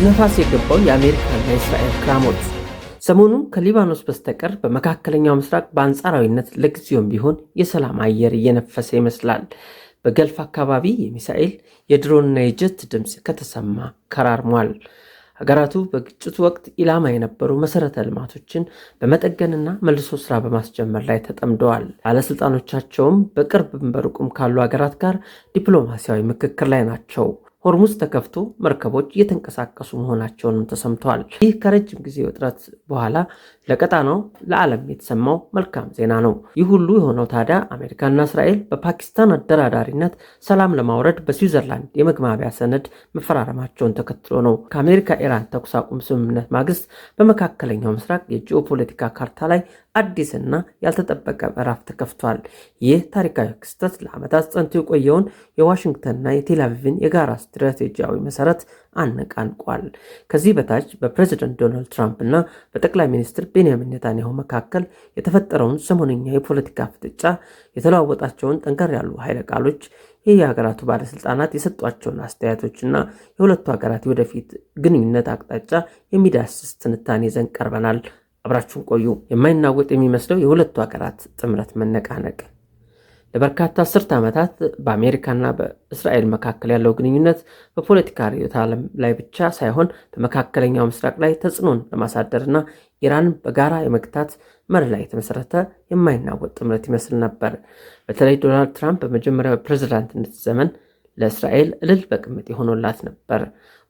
ነፋስ የገባው የአሜሪካና የእስራኤል ክራሞት ሰሞኑን ከሊባኖስ በስተቀር በመካከለኛው ምስራቅ በአንጻራዊነት ለጊዜውም ቢሆን የሰላም አየር እየነፈሰ ይመስላል። በገልፍ አካባቢ የሚሳኤል የድሮንና የጀት ድምፅ ከተሰማ ከራርሟል። ሀገራቱ በግጭቱ ወቅት ኢላማ የነበሩ መሰረተ ልማቶችን በመጠገንና መልሶ ስራ በማስጀመር ላይ ተጠምደዋል። ባለስልጣኖቻቸውም በቅርብም በሩቁም ካሉ ሀገራት ጋር ዲፕሎማሲያዊ ምክክር ላይ ናቸው። ሆርሙዝ ተከፍቶ መርከቦች እየተንቀሳቀሱ መሆናቸውንም ተሰምተዋል። ይህ ከረጅም ጊዜ ውጥረት በኋላ ለቀጣናው ለዓለም የተሰማው መልካም ዜና ነው። ይህ ሁሉ የሆነው ታዲያ አሜሪካና እስራኤል በፓኪስታን አደራዳሪነት ሰላም ለማውረድ በስዊዘርላንድ የመግባቢያ ሰነድ መፈራረማቸውን ተከትሎ ነው። ከአሜሪካ ኢራን ተኩስ አቁም ስምምነት ማግስት በመካከለኛው ምስራቅ የጂኦፖለቲካ ካርታ ላይ አዲስና ያልተጠበቀ ምዕራፍ ተከፍቷል። ይህ ታሪካዊ ክስተት ለዓመታት ጸንቶ የቆየውን የዋሽንግተንና የቴል አቪቭን የጋራ ስትራቴጂያዊ መሰረት አነቃንቋል። ከዚህ በታች በፕሬዝደንት ዶናልድ ትራምፕ እና በጠቅላይ ሚኒስትር ቤንያሚን ኔታንያሁ መካከል የተፈጠረውን ሰሞነኛ የፖለቲካ ፍጥጫ፣ የተለዋወጣቸውን ጠንከር ያሉ ኃይለ ቃሎች፣ የሀገራቱ ባለስልጣናት የሰጧቸውን አስተያየቶችና የሁለቱ ሀገራት የወደፊት ግንኙነት አቅጣጫ የሚዳስስ ትንታኔ ይዘን ቀርበናል። አብራችሁን ቆዩ። የማይናወጥ የሚመስለው የሁለቱ ሀገራት ጥምረት መነቃነቅ ለበርካታ አስርት ዓመታት በአሜሪካና በእስራኤል መካከል ያለው ግንኙነት በፖለቲካ ርዕዮተ ዓለም ላይ ብቻ ሳይሆን በመካከለኛው ምስራቅ ላይ ተጽዕኖን ለማሳደርና ኢራንን በጋራ የመግታት መርህ ላይ የተመሰረተ የማይናወጥ ጥምረት ይመስል ነበር። በተለይ ዶናልድ ትራምፕ በመጀመሪያው ፕሬዝዳንትነት ዘመን ለእስራኤል እልል በቅምጥ የሆነላት ነበር።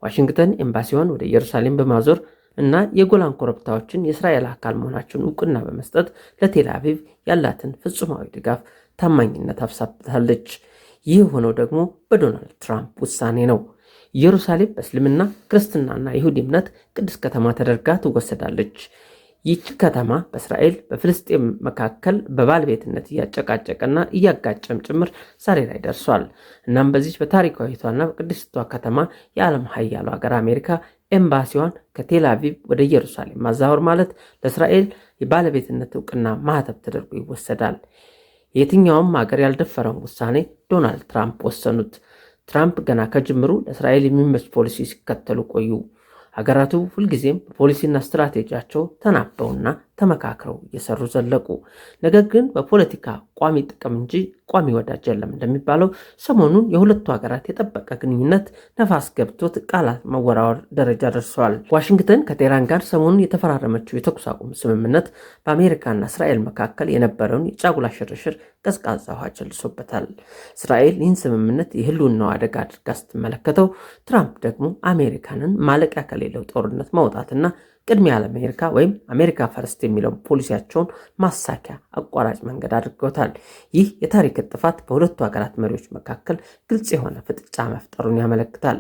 ዋሽንግተን ኤምባሲዋን ወደ ኢየሩሳሌም በማዞር እና የጎላን ኮረብታዎችን የእስራኤል አካል መሆናቸውን እውቅና በመስጠት ለቴል አቪቭ ያላትን ፍጹማዊ ድጋፍ ታማኝነት አፍሳብታለች። ይህ ሆነው ደግሞ በዶናልድ ትራምፕ ውሳኔ ነው። ኢየሩሳሌም በእስልምና ክርስትናና ይሁዲ እምነት ቅድስት ከተማ ተደርጋ ትወሰዳለች። ይህች ከተማ በእስራኤል በፍልስጤም መካከል በባለቤትነት እያጨቃጨቀና እያጋጨም ጭምር ዛሬ ላይ ደርሷል። እናም በዚች በታሪካዊቷና በቅድስቷ ከተማ የዓለም ሀያሉ ሀገር አሜሪካ ኤምባሲዋን ከቴል አቪቭ ወደ ኢየሩሳሌም ማዛወር ማለት ለእስራኤል የባለቤትነት እውቅና ማህተብ ተደርጎ ይወሰዳል። የትኛውም ሀገር ያልደፈረውን ውሳኔ ዶናልድ ትራምፕ ወሰኑት። ትራምፕ ገና ከጅምሩ ለእስራኤል የሚመች ፖሊሲ ሲከተሉ ቆዩ። ሀገራቱ ሁልጊዜም በፖሊሲና ስትራቴጂያቸው ተናበውና ተመካክረው እየሰሩ ዘለቁ። ነገር ግን በፖለቲካ ቋሚ ጥቅም እንጂ ቋሚ ወዳጅ የለም እንደሚባለው ሰሞኑን የሁለቱ ሀገራት የጠበቀ ግንኙነት ነፋስ ገብቶት ቃላት መወራወር ደረጃ ደርሰዋል። ዋሽንግተን ከቴህራን ጋር ሰሞኑን የተፈራረመችው የተኩስ አቁም ስምምነት በአሜሪካና እስራኤል መካከል የነበረውን የጫጉላ ሽርሽር ቀዝቃዛ ውሃ ቸልሶበታል። እስራኤል ይህን ስምምነት የህልውናው አደጋ አድርጋ ስትመለከተው፣ ትራምፕ ደግሞ አሜሪካንን ማለቂያ ከሌለው ጦርነት ማውጣትና ቅድሚያ ለአሜሪካ ወይም አሜሪካ ፈርስት የሚለው ፖሊሲያቸውን ማሳኪያ አቋራጭ መንገድ አድርገውታል። ይህ የታሪክ ጥፋት በሁለቱ ሀገራት መሪዎች መካከል ግልጽ የሆነ ፍጥጫ መፍጠሩን ያመለክታል።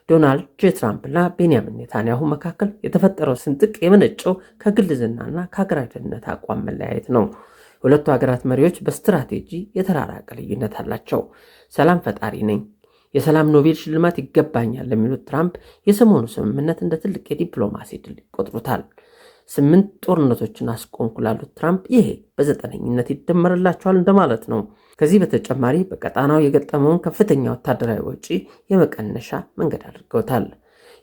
ዶናልድ ጄ ትራምፕ እና ቤንያሚን ኔታንያሁ መካከል የተፈጠረው ስንጥቅ የመነጨው ከግል ዝናና ከሀገራዊ ደህንነት አቋም መለያየት ነው። የሁለቱ ሀገራት መሪዎች በስትራቴጂ የተራራቀ ልዩነት አላቸው። ሰላም ፈጣሪ ነኝ፣ የሰላም ኖቤል ሽልማት ይገባኛል ለሚሉት ትራምፕ የሰሞኑ ስምምነት እንደ ትልቅ የዲፕሎማሲ ድል ይቆጥሩታል። 8 ጦርነቶችን አስቆምኩ ላሉት ትራምፕ ይሄ በ9ኝነት ይደመርላቸዋል እንደማለት ነው። ከዚህ በተጨማሪ በቀጣናው የገጠመውን ከፍተኛ ወታደራዊ ወጪ የመቀነሻ መንገድ አድርገውታል።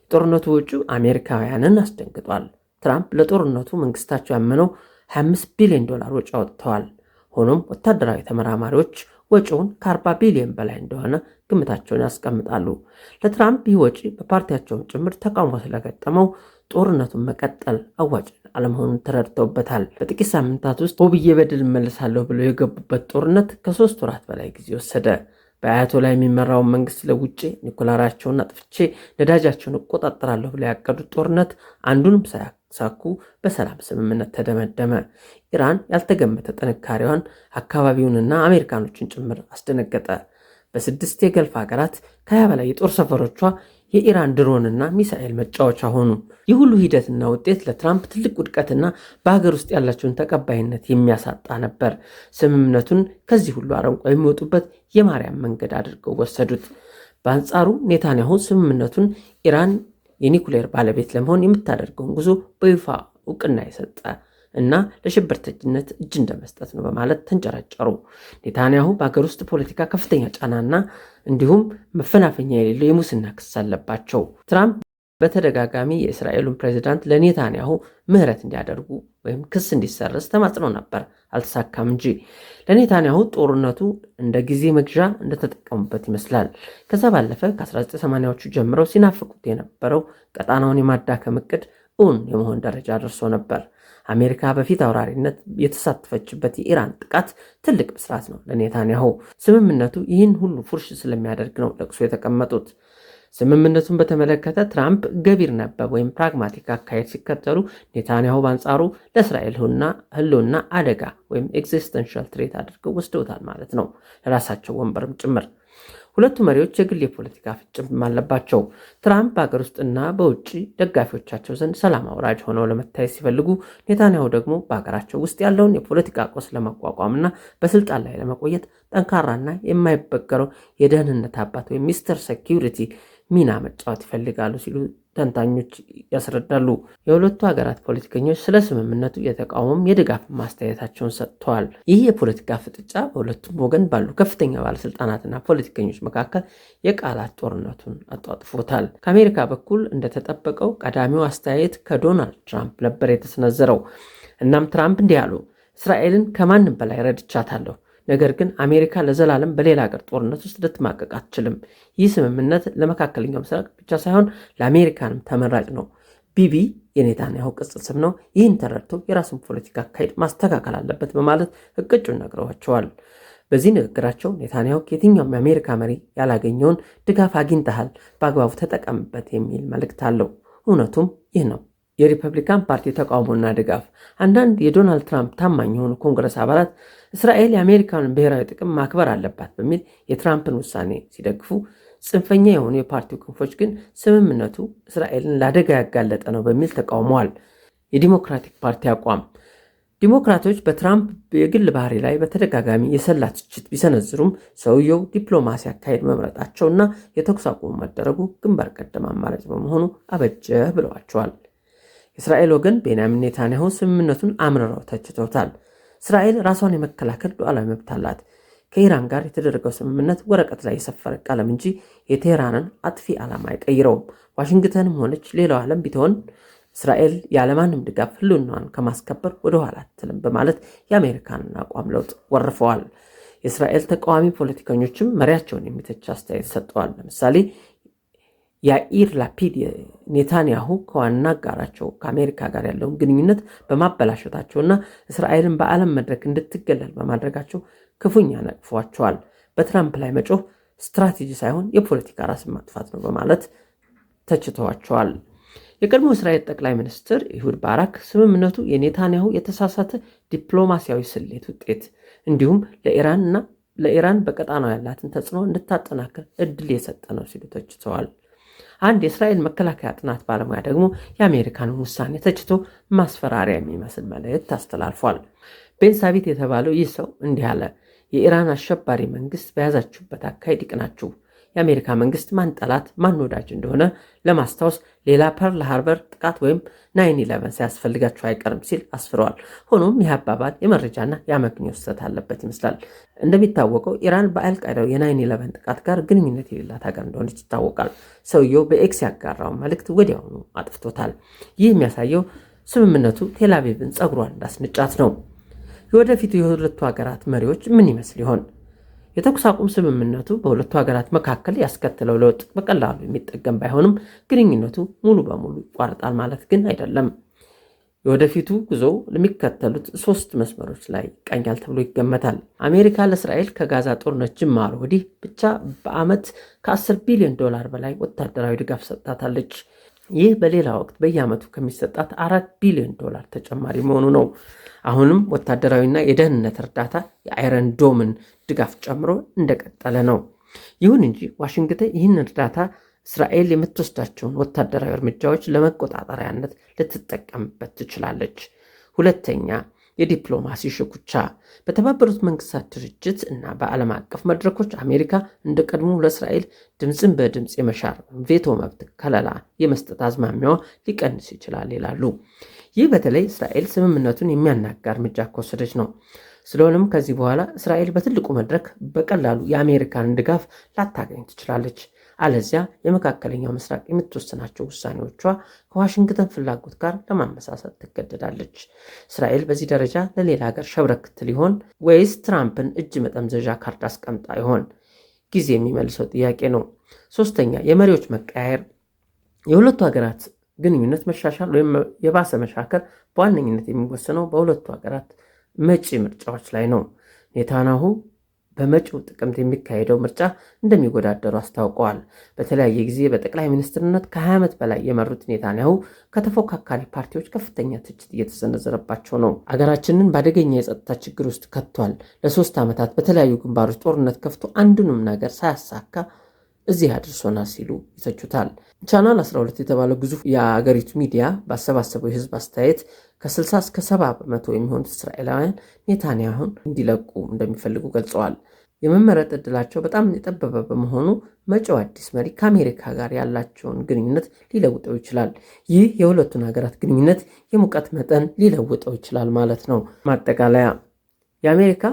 የጦርነቱ ወጪ አሜሪካውያንን አስደንግጧል። ትራምፕ ለጦርነቱ መንግስታቸው ያመነው $25 ቢሊዮን ወጪ አውጥተዋል። ሆኖም ወታደራዊ ተመራማሪዎች ወጪውን ከ40 ቢሊዮን በላይ እንደሆነ ግምታቸውን ያስቀምጣሉ። ለትራምፕ ይህ ወጪ በፓርቲያቸውም ጭምር ተቃውሞ ስለገጠመው ጦርነቱን መቀጠል አዋጭ አለመሆኑን ተረድተውበታል። በጥቂት ሳምንታት ውስጥ ሆብዬ በድል እመልሳለሁ ብለው የገቡበት ጦርነት ከ3 ወራት በላይ ጊዜ ወሰደ። በአያቶላ የሚመራውን መንግስት ለውጬ ኒኩላራቸውን አጥፍቼ ነዳጃቸውን እቆጣጠራለሁ ብለው ያቀዱት ጦርነት አንዱንም ሳያሳኩ በሰላም ስምምነት ተደመደመ። ኢራን ያልተገመተ ጥንካሬዋን አካባቢውንና አሜሪካኖችን ጭምር አስደነገጠ። በ6 የገልፍ ሀገራት ከ20 በላይ የጦር ሰፈሮቿ የኢራን ድሮንና ሚሳኤል መጫወቻ ሆኑ። ይህ ሁሉ ሂደትና ውጤት ለትራምፕ ትልቅ ውድቀትና በሀገር ውስጥ ያላቸውን ተቀባይነት የሚያሳጣ ነበር። ስምምነቱን ከዚህ ሁሉ አረንቋ የሚወጡበት የማርያም መንገድ አድርገው ወሰዱት። በአንጻሩ ኔታንያሁ ስምምነቱን ኢራን የኒኩሌር ባለቤት ለመሆን የምታደርገውን ጉዞ በይፋ እውቅና የሰጠ እና ለሽብርተኝነት እጅ እንደመስጠት ነው በማለት ተንጨረጨሩ። ኔታንያሁ በሀገር ውስጥ ፖለቲካ ከፍተኛ ጫናና እንዲሁም መፈናፈኛ የሌለው የሙስና ክስ አለባቸው። ትራምፕ በተደጋጋሚ የእስራኤሉን ፕሬዝዳንት ለኔታንያሁ ምህረት እንዲያደርጉ ወይም ክስ እንዲሰረዝ ተማጽኖ ነበር። አልተሳካም እንጂ ለኔታንያሁ ጦርነቱ እንደ ጊዜ መግዣ እንደተጠቀሙበት ይመስላል። ከዛ ባለፈ ከ1980ዎቹ ጀምረው ሲናፍቁት የነበረው ቀጣናውን የማዳከም እቅድ እውን የመሆን ደረጃ ደርሶ ነበር። አሜሪካ በፊት አውራሪነት የተሳተፈችበት የኢራን ጥቃት ትልቅ ብስራት ነው ለኔታንያሁ። ስምምነቱ ይህን ሁሉ ፉርሽ ስለሚያደርግ ነው ለቅሶ የተቀመጡት። ስምምነቱን በተመለከተ ትራምፕ ገቢር ነበብ ወይም ፕራግማቲክ አካሄድ ሲከተሉ፣ ኔታንያሁ በአንጻሩ ለእስራኤል ህልውና አደጋ ወይም ኤግዚስተንሻል ትሬት አድርገው ወስደውታል ማለት ነው፣ ለራሳቸው ወንበርም ጭምር። ሁለቱ መሪዎች የግል የፖለቲካ ፍጭም አለባቸው። ትራምፕ በሀገር ውስጥና በውጭ ደጋፊዎቻቸው ዘንድ ሰላም አውራጅ ሆነው ለመታየት ሲፈልጉ፣ ኔታንያሁ ደግሞ በሀገራቸው ውስጥ ያለውን የፖለቲካ ቀውስ ለመቋቋምና በስልጣን ላይ ለመቆየት ጠንካራና የማይበገረው የደህንነት አባት ወይም ሚስተር ሴኪዩሪቲ ሚና መጫወት ይፈልጋሉ ሲሉ ተንታኞች ያስረዳሉ። የሁለቱ ሀገራት ፖለቲከኞች ስለ ስምምነቱ የተቃውሞም የድጋፍ ማስተያየታቸውን ሰጥተዋል። ይህ የፖለቲካ ፍጥጫ በሁለቱም ወገን ባሉ ከፍተኛ ባለስልጣናትና ፖለቲከኞች መካከል የቃላት ጦርነቱን አጧጥፎታል። ከአሜሪካ በኩል እንደተጠበቀው ቀዳሚው አስተያየት ከዶናልድ ትራምፕ ነበር የተሰነዘረው። እናም ትራምፕ እንዲህ አሉ: እስራኤልን ከማንም በላይ ረድቻታለሁ፣ ነገር ግን አሜሪካ ለዘላለም በሌላ ሀገር ጦርነት ውስጥ ልትማቀቅ አትችልም። ይህ ስምምነት ለመካከለኛው ምስራቅ ብቻ ሳይሆን ለአሜሪካንም ተመራጭ ነው። ቢቢ የኔታንያሁ ቅጽል ስም ነው። ይህን ተረድቶ የራሱን ፖለቲካ አካሄድ ማስተካከል አለበት በማለት እቅጩን ነግረዋቸዋል። በዚህ ንግግራቸው ኔታንያሁ ከየትኛውም የአሜሪካ መሪ ያላገኘውን ድጋፍ አግኝተሃል፣ በአግባቡ ተጠቀምበት የሚል መልእክት አለው። እውነቱም ይህ ነው። የሪፐብሊካን ፓርቲ ተቃውሞና ድጋፍ። አንዳንድ የዶናልድ ትራምፕ ታማኝ የሆኑ ኮንግረስ አባላት እስራኤል የአሜሪካንን ብሔራዊ ጥቅም ማክበር አለባት በሚል የትራምፕን ውሳኔ ሲደግፉ፣ ጽንፈኛ የሆኑ የፓርቲው ክንፎች ግን ስምምነቱ እስራኤልን ለአደጋ ያጋለጠ ነው በሚል ተቃውመዋል። የዲሞክራቲክ ፓርቲ አቋም። ዲሞክራቶች በትራምፕ የግል ባህሪ ላይ በተደጋጋሚ የሰላ ትችት ቢሰነዝሩም ሰውየው ዲፕሎማሲ አካሄድ መምረጣቸውና የተኩስ አቁሙ መደረጉ ግንባር ቀደም አማራጭ በመሆኑ አበጀ ብለዋቸዋል። የእስራኤል ወገን ቤንያሚን ኔታንያሁ ስምምነቱን አምርረው ተችተውታል። እስራኤል ራሷን የመከላከል ሉዓላዊ መብት አላት። ከኢራን ጋር የተደረገው ስምምነት ወረቀት ላይ የሰፈረ ቀለም እንጂ የቴህራንን አጥፊ ዓላማ አይቀይረውም። ዋሽንግተንም ሆነች ሌላው ዓለም ቢትሆን እስራኤል ያለማንም ድጋፍ ህልውናዋን ከማስከበር ወደኋላ አትልም በማለት የአሜሪካንን አቋም ለውጥ ወርፈዋል። የእስራኤል ተቃዋሚ ፖለቲከኞችም መሪያቸውን የሚተች አስተያየት ሰጥተዋል። ለምሳሌ ያኢር ላፒድ ኔታንያሁ ከዋና አጋራቸው ከአሜሪካ ጋር ያለውን ግንኙነት በማበላሸታቸውና እስራኤልን በዓለም መድረክ እንድትገለል በማድረጋቸው ክፉኛ ነቅፏቸዋል። በትራምፕ ላይ መጮህ ስትራቴጂ ሳይሆን የፖለቲካ ራስን ማጥፋት ነው በማለት ተችተዋቸዋል። የቀድሞ እስራኤል ጠቅላይ ሚኒስትር ኢሁድ ባራክ ስምምነቱ የኔታንያሁ የተሳሳተ ዲፕሎማሲያዊ ስሌት ውጤት እንዲሁም ለኢራን በቀጣናው ያላትን ተጽዕኖ እንድታጠናክር እድል የሰጠ ነው ሲሉ ተችተዋል። አንድ የእስራኤል መከላከያ ጥናት ባለሙያ ደግሞ የአሜሪካንን ውሳኔ ተችቶ ማስፈራሪያ የሚመስል መልእክት አስተላልፏል። ቤንሳቢት የተባለው ይህ ሰው እንዲህ አለ: የኢራን አሸባሪ መንግስት በያዛችሁበት አካሄድ ይቅናችሁ። የአሜሪካ መንግስት ማን ጠላት ማን ወዳጅ እንደሆነ ለማስታወስ ሌላ ፐርል ሃርበር ጥቃት ወይም 9/11 ሲያስፈልጋቸው አይቀርም ሲል አስፍረዋል። ሆኖም ይህ አባባል የመረጃና የአመክንዮ ስህተት አለበት ይመስላል። እንደሚታወቀው ኢራን በአልቃይዳው የ9/11 ጥቃት ጋር ግንኙነት የሌላት ሀገር እንደሆነች ይታወቃል። ሰውየው በኤክስ ያጋራውን መልእክት ወዲያውኑ አጥፍቶታል። ይህ የሚያሳየው ስምምነቱ ቴልአቪቭን ጸጉሯን እንዳስንጫት ነው። የወደፊቱ የሁለቱ ሀገራት መሪዎች ምን ይመስል ይሆን? የተኩስ አቁም ስምምነቱ በሁለቱ ሀገራት መካከል ያስከተለው ለውጥ በቀላሉ የሚጠገም ባይሆንም ግንኙነቱ ሙሉ በሙሉ ይቋረጣል ማለት ግን አይደለም። የወደፊቱ ጉዞ ለሚከተሉት 3 መስመሮች ላይ ይቃኛል ተብሎ ይገመታል። አሜሪካ ለእስራኤል ከጋዛ ጦርነት ጅማሮ ወዲህ ብቻ በዓመት ከ10 ቢሊዮን ዶላር በላይ ወታደራዊ ድጋፍ ሰጥታታለች። ይህ በሌላ ወቅት በየዓመቱ ከሚሰጣት 4 ቢሊዮን ዶላር ተጨማሪ መሆኑ ነው። አሁንም ወታደራዊና የደህንነት እርዳታ የአይረን ዶምን ድጋፍ ጨምሮ እንደቀጠለ ነው። ይሁን እንጂ ዋሽንግተን ይህን እርዳታ እስራኤል የምትወስዳቸውን ወታደራዊ እርምጃዎች ለመቆጣጠሪያነት ልትጠቀምበት ትችላለች። ሁለተኛ፣ የዲፕሎማሲ ሽኩቻ። በተባበሩት መንግስታት ድርጅት እና በዓለም አቀፍ መድረኮች አሜሪካ እንደ ቀድሞ ለእስራኤል ድምፅን በድምፅ የመሻር ቬቶ መብት ከለላ የመስጠት አዝማሚያዋ ሊቀንስ ይችላል ይላሉ። ይህ በተለይ እስራኤል ስምምነቱን የሚያናጋ እርምጃ ከወሰደች ነው። ስለሆነም ከዚህ በኋላ እስራኤል በትልቁ መድረክ በቀላሉ የአሜሪካንን ድጋፍ ላታገኝ ትችላለች። አለዚያ የመካከለኛው ምስራቅ የምትወስናቸው ውሳኔዎቿ ከዋሽንግተን ፍላጎት ጋር ለማመሳሰል ትገደዳለች። እስራኤል በዚህ ደረጃ ለሌላ ሀገር ሸብረክ ትል ይሆን ወይስ ትራምፕን እጅ መጠምዘዣ ካርድ አስቀምጣ ይሆን? ጊዜ የሚመልሰው ጥያቄ ነው። ሶስተኛ፣ የመሪዎች መቀያየር። የሁለቱ ሀገራት ግንኙነት መሻሻል ወይም የባሰ መሻከር በዋነኝነት የሚወሰነው በሁለቱ ሀገራት መጪ ምርጫዎች ላይ ነው። ኔታንያሁ በመጪው ጥቅምት የሚካሄደው ምርጫ እንደሚወዳደሩ አስታውቀዋል። በተለያየ ጊዜ በጠቅላይ ሚኒስትርነት ከ20 ዓመት በላይ የመሩት ኔታንያሁ ከተፎካካሪ ፓርቲዎች ከፍተኛ ትችት እየተሰነዘረባቸው ነው። አገራችንን በአደገኛ የጸጥታ ችግር ውስጥ ከቷል። ለ3 ዓመታት በተለያዩ ግንባሮች ጦርነት ከፍቶ አንዱንም ነገር ሳያሳካ እዚህ አድርሶናል ሲሉ ይተቹታል። ቻናል 12 የተባለው ግዙፍ የአገሪቱ ሚዲያ ባሰባሰበው የህዝብ አስተያየት ከ60 እስከ 70 በመቶ የሚሆኑት እስራኤላውያን ኔታንያሁን እንዲለቁ እንደሚፈልጉ ገልጸዋል። የመመረጥ ዕድላቸው በጣም የጠበበ በመሆኑ መጪው አዲስ መሪ ከአሜሪካ ጋር ያላቸውን ግንኙነት ሊለውጠው ይችላል። ይህ የሁለቱን ሀገራት ግንኙነት የሙቀት መጠን ሊለውጠው ይችላል ማለት ነው። ማጠቃለያ፣ የአሜሪካ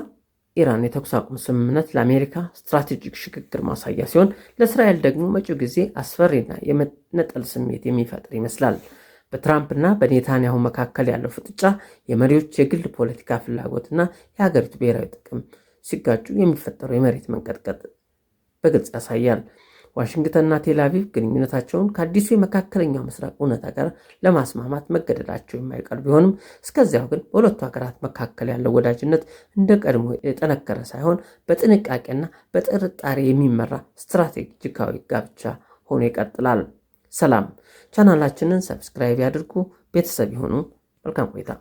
ኢራን የተኩስ አቁም ስምምነት ለአሜሪካ ስትራቴጂክ ሽግግር ማሳያ ሲሆን፣ ለእስራኤል ደግሞ መጪው ጊዜ አስፈሪና የመነጠል ስሜት የሚፈጥር ይመስላል። በትራምፕና በኔታንያሁ መካከል ያለው ፍጥጫ የመሪዎች የግል ፖለቲካ ፍላጎትና የሀገሪቱ ብሔራዊ ጥቅም ሲጋጩ የሚፈጠረው የመሬት መንቀጥቀጥ በግልጽ ያሳያል። ዋሽንግተንና ቴል አቪቭ ግንኙነታቸውን ከአዲሱ የመካከለኛው ምስራቅ እውነታ ጋር ለማስማማት መገደዳቸው የማይቀር ቢሆንም እስከዚያው ግን በሁለቱ ሀገራት መካከል ያለው ወዳጅነት እንደ ቀድሞ የጠነከረ ሳይሆን በጥንቃቄና በጥርጣሬ የሚመራ ስትራቴጂካዊ ጋብቻ ሆኖ ይቀጥላል። ሰላም። ቻናላችንን ሰብስክራይብ ያድርጉ፣ ቤተሰብ ይሁኑ። መልካም ቆይታ።